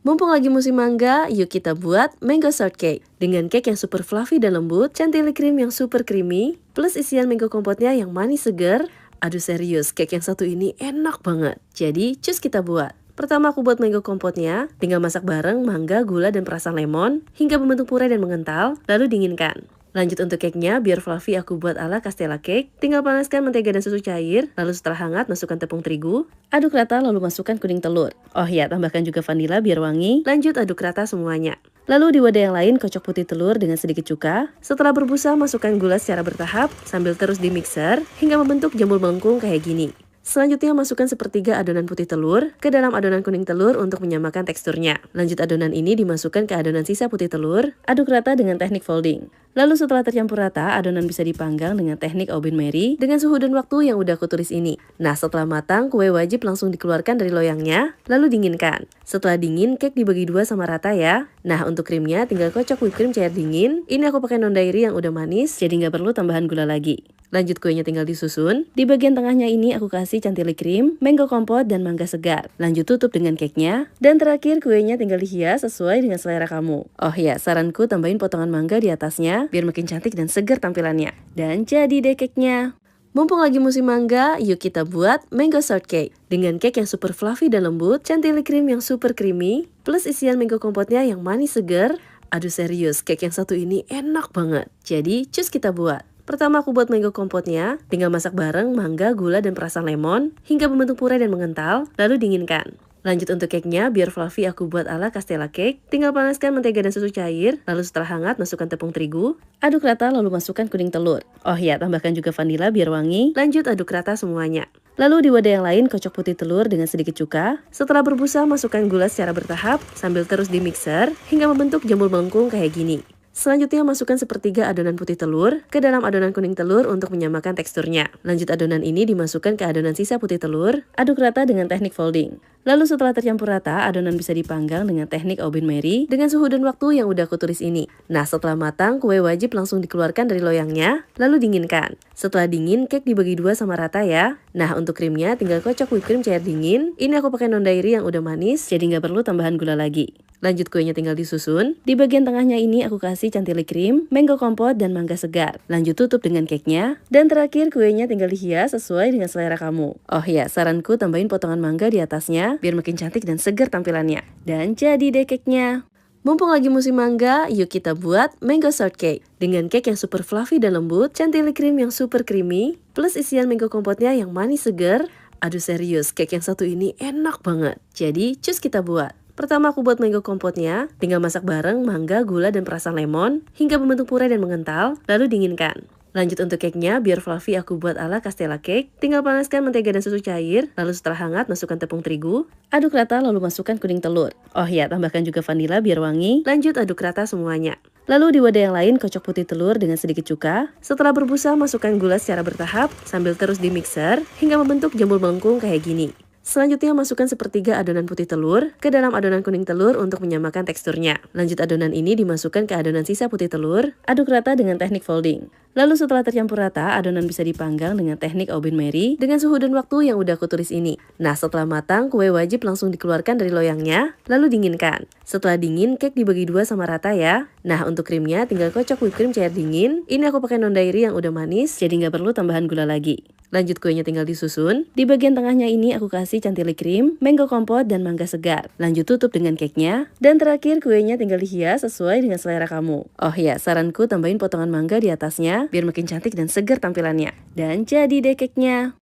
Mumpung lagi musim mangga, yuk kita buat mango shortcake. Dengan cake yang super fluffy dan lembut, chantilly cream yang super creamy, plus isian mango kompotnya yang manis segar. Aduh serius, cake yang satu ini enak banget. Jadi, cus kita buat. Pertama aku buat mango kompotnya, tinggal masak bareng mangga, gula, dan perasan lemon, hingga membentuk puree dan mengental, lalu dinginkan. Lanjut untuk cake-nya, biar fluffy aku buat ala Castella cake. Tinggal panaskan mentega dan susu cair, lalu setelah hangat masukkan tepung terigu. Aduk rata lalu masukkan kuning telur. Oh ya, tambahkan juga vanila biar wangi. Lanjut aduk rata semuanya. Lalu di wadah yang lain kocok putih telur dengan sedikit cuka. Setelah berbusa masukkan gula secara bertahap sambil terus di mixer hingga membentuk jambul melengkung kayak gini. Selanjutnya masukkan sepertiga adonan putih telur ke dalam adonan kuning telur untuk menyamakan teksturnya. Lanjut adonan ini dimasukkan ke adonan sisa putih telur, aduk rata dengan teknik folding. Lalu setelah tercampur rata, adonan bisa dipanggang dengan teknik Oven Mary dengan suhu dan waktu yang udah aku tulis ini. Nah, setelah matang, kue wajib langsung dikeluarkan dari loyangnya, lalu dinginkan. Setelah dingin, cake dibagi dua sama rata ya. Nah, untuk krimnya tinggal kocok whipped cream cair dingin. Ini aku pakai non dairy yang udah manis, jadi nggak perlu tambahan gula lagi. Lanjut kuenya tinggal disusun. Di bagian tengahnya ini aku kasih chantilly cream, mango kompot, dan mangga segar. Lanjut tutup dengan cake-nya. Dan terakhir kuenya tinggal dihias sesuai dengan selera kamu. Oh ya, saranku tambahin potongan mangga di atasnya biar makin cantik dan segar tampilannya. Dan jadi deh cake-nya. Mumpung lagi musim mangga, yuk kita buat mango shortcake. Dengan cake yang super fluffy dan lembut, chantilly cream yang super creamy, plus isian mango kompotnya yang manis segar. Aduh serius, cake yang satu ini enak banget. Jadi, cus kita buat. Pertama aku buat mango kompotnya, tinggal masak bareng mangga, gula, dan perasan lemon hingga membentuk puree dan mengental, lalu dinginkan. Lanjut untuk cake-nya, biar fluffy aku buat ala Castella cake. Tinggal panaskan mentega dan susu cair, lalu setelah hangat masukkan tepung terigu. Aduk rata lalu masukkan kuning telur. Oh ya, tambahkan juga vanila biar wangi. Lanjut aduk rata semuanya. Lalu di wadah yang lain kocok putih telur dengan sedikit cuka. Setelah berbusa masukkan gula secara bertahap sambil terus di mixer hingga membentuk jambul melengkung kayak gini. Selanjutnya masukkan sepertiga adonan putih telur ke dalam adonan kuning telur untuk menyamakan teksturnya. Lanjut adonan ini dimasukkan ke adonan sisa putih telur, aduk rata dengan teknik folding. Lalu setelah tercampur rata, adonan bisa dipanggang dengan teknik Oven Mary dengan suhu dan waktu yang udah aku tulis ini. Nah, setelah matang, kue wajib langsung dikeluarkan dari loyangnya, lalu dinginkan. Setelah dingin, cake dibagi dua sama rata ya. Nah, untuk krimnya tinggal kocok whipped cream cair dingin. Ini aku pakai non dairy yang udah manis, jadi nggak perlu tambahan gula lagi. Lanjut kuenya tinggal disusun. Di bagian tengahnya ini aku kasih chantilly cream, mango kompot, dan mangga segar. Lanjut tutup dengan cake-nya. Dan terakhir kuenya tinggal dihias sesuai dengan selera kamu. Oh ya, saranku tambahin potongan mangga di atasnya biar makin cantik dan segar tampilannya. Dan jadi deh cake-nya. Mumpung lagi musim mangga, yuk kita buat mango shortcake. Dengan cake yang super fluffy dan lembut, chantilly cream yang super creamy, plus isian mango kompotnya yang manis segar. Aduh serius, cake yang satu ini enak banget. Jadi, cus kita buat. Pertama aku buat mango kompotnya, tinggal masak bareng mangga, gula, dan perasan lemon hingga membentuk puree dan mengental, lalu dinginkan. Lanjut untuk cake-nya, biar fluffy aku buat ala Castella cake. Tinggal panaskan mentega dan susu cair, lalu setelah hangat masukkan tepung terigu. Aduk rata lalu masukkan kuning telur. Oh ya, tambahkan juga vanila biar wangi. Lanjut aduk rata semuanya. Lalu di wadah yang lain kocok putih telur dengan sedikit cuka. Setelah berbusa masukkan gula secara bertahap sambil terus di mixer hingga membentuk jambul melengkung kayak gini. Selanjutnya masukkan sepertiga adonan putih telur ke dalam adonan kuning telur untuk menyamakan teksturnya. Lanjut adonan ini dimasukkan ke adonan sisa putih telur, aduk rata dengan teknik folding. Lalu setelah tercampur rata, adonan bisa dipanggang dengan teknik Oven Mary dengan suhu dan waktu yang udah aku tulis ini. Nah, setelah matang, kue wajib langsung dikeluarkan dari loyangnya, lalu dinginkan. Setelah dingin, cake dibagi dua sama rata ya. Nah, untuk krimnya tinggal kocok whipped cream cair dingin. Ini aku pakai non dairy yang udah manis, jadi nggak perlu tambahan gula lagi. Lanjut kuenya tinggal disusun. Di bagian tengahnya ini aku kasih chantilly cream, mango kompot, dan mangga segar. Lanjut tutup dengan cake-nya. Dan terakhir kuenya tinggal dihias sesuai dengan selera kamu. Oh ya, saranku tambahin potongan mangga di atasnya biar makin cantik dan segar tampilannya. Dan jadi deh cake-nya.